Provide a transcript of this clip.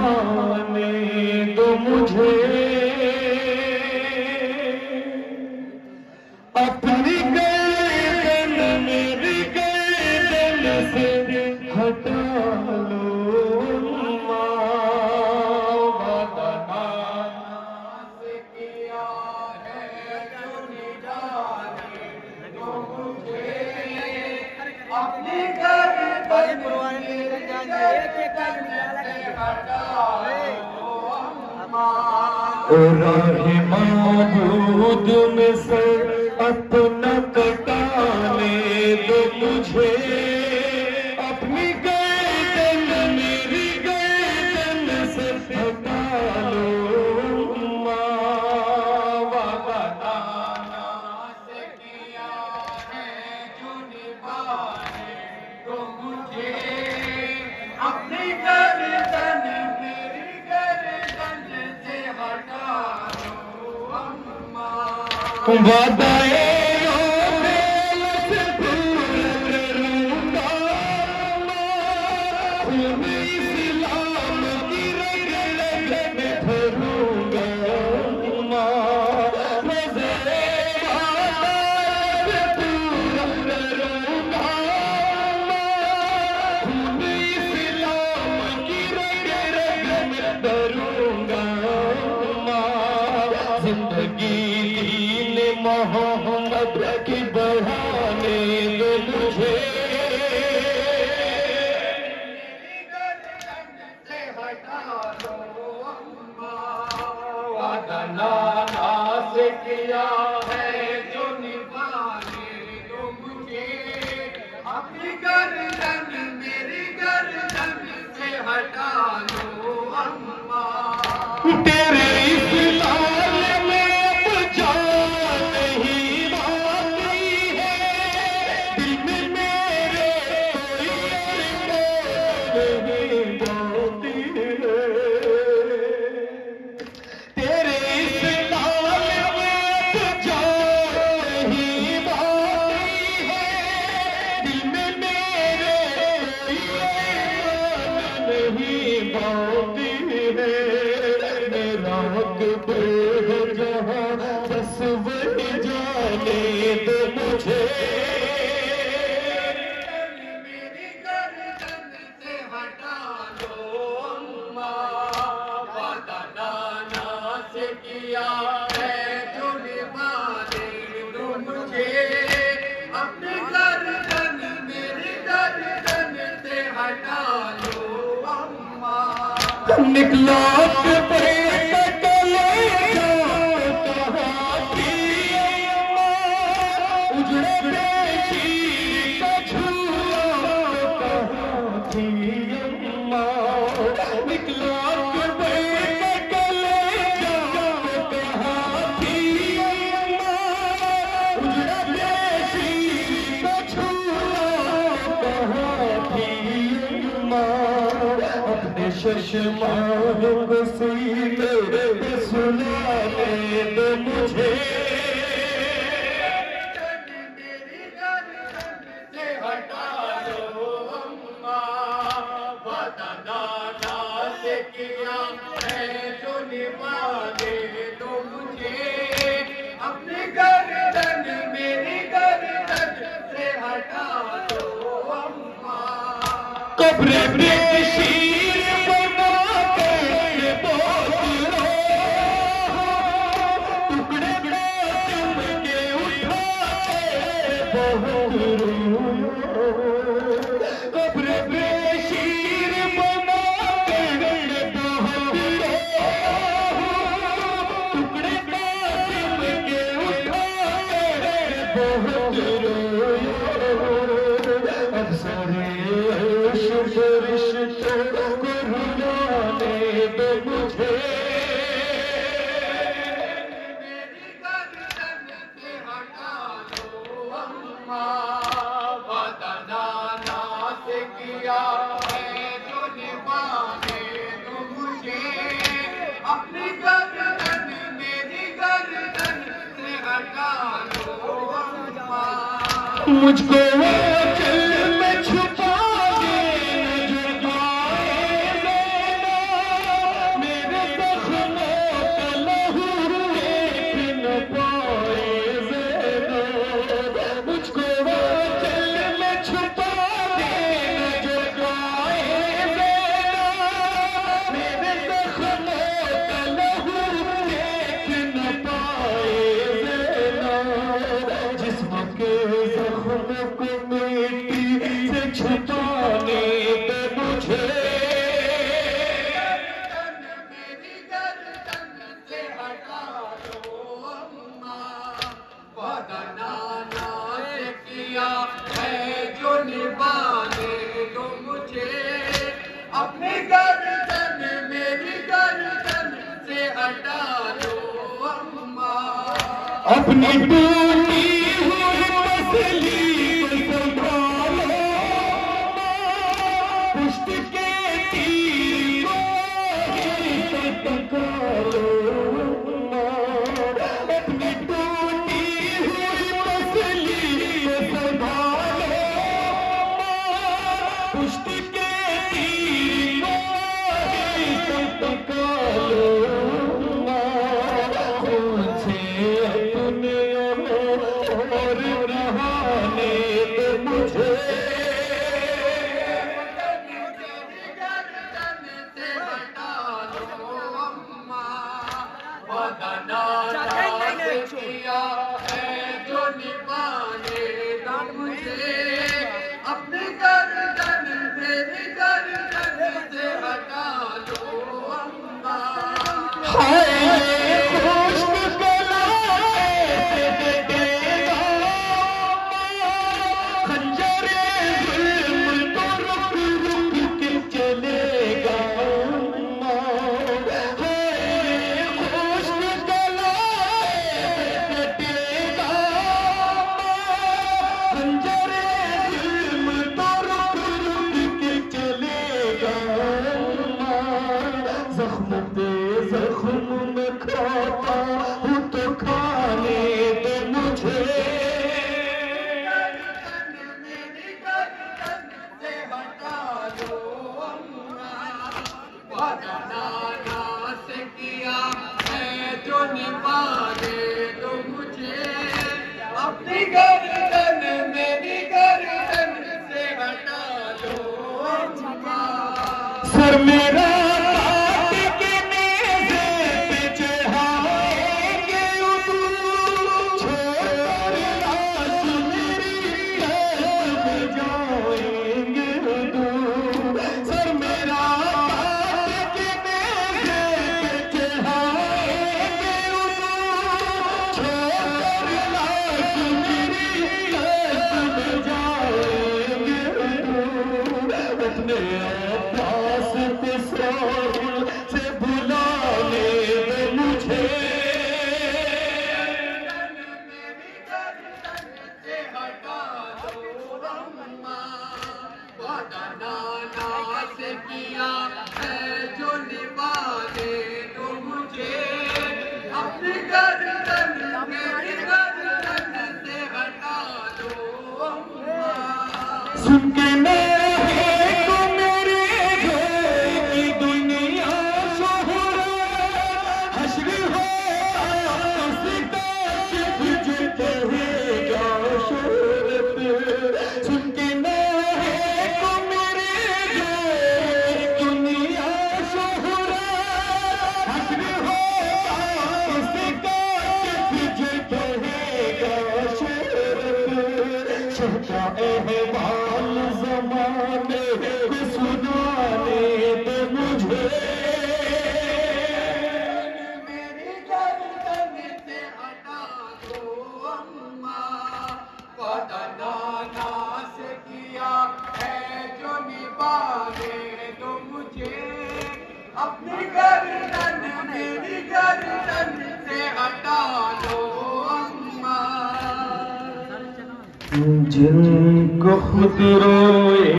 निभाने दो मुझे, अपनी गर्दन मेरी गर्दन से हटा लो राहे माबूद में से अपना कटाने दो मुझे, अपनी गर्दन मेरी गर्दन से हटा लो से किया है जो निभाने दो मुझे, अपनी गर्दन मेरी गर्दन से हटा लो अम्मा। वादाए मोहम्मद की बढ़ाने दो मुझे, से हटा लो अम्मा। वादा नाना से किया है जो निभाने दो मुझे, अपनी गर्दन मेरी गर्दन से हटा लो अम्मा। तेरे बस वही जाने दो मुझे, मेरी गर्दन से हटा लो अम्मा। वादा नाना से किया है जो निभाने दो मुझे, अपनी गर्दन मेरी गर्दन से हटा लो अम्मा। निकला चश्मा सीने पे सुनाने दो मुझे, मेरी गर्दन से हटा लो अम्मा। वादा नाना से किया है जो निभाने दो मुझे, अपनी गर्दन मेरी गर्दन से हटा लो अम्मा। कब्र में मुझको दिल में छुपा के न जुबाए देना, अपनी टूटी हुई मछली को संभालो, पुष्ट के तीर को टकरालो। अपनी टूटी हुई मछली को संभालो, पुष्ट के तीर को टकरालो। किया है जो निभाने दो मुझे, अपनी गर्दन मेरी गर्दन से हटा लो अम्मा। जख्म में खाता हूँ तो खाने दे मुझे, मेरी गर्दन से हटा लो अम्मा। नाना से किया है जो निभाने दो मुझे, अपनी गर्दन मेरी गर्दन से हटा लो अम्मा। सर मेरा से भुलाने दे मुझे, मेरी गर्दन से हटा लो अम्मा। नाना से किया है जो निभाने दो मुझे, अपनी गर्दन मेरी गर्दन से हटा लो अम्मा। सुन के एहवाल ज़माने को सुनाने दे मुझे, मेरी गर्दन से हटा दो अम्मा। नाना से किया है जो निभाने दो मुझे, अपनी गर्दन मेरी गर्दन से हटा लो अम्मा। जिनको खुद रोए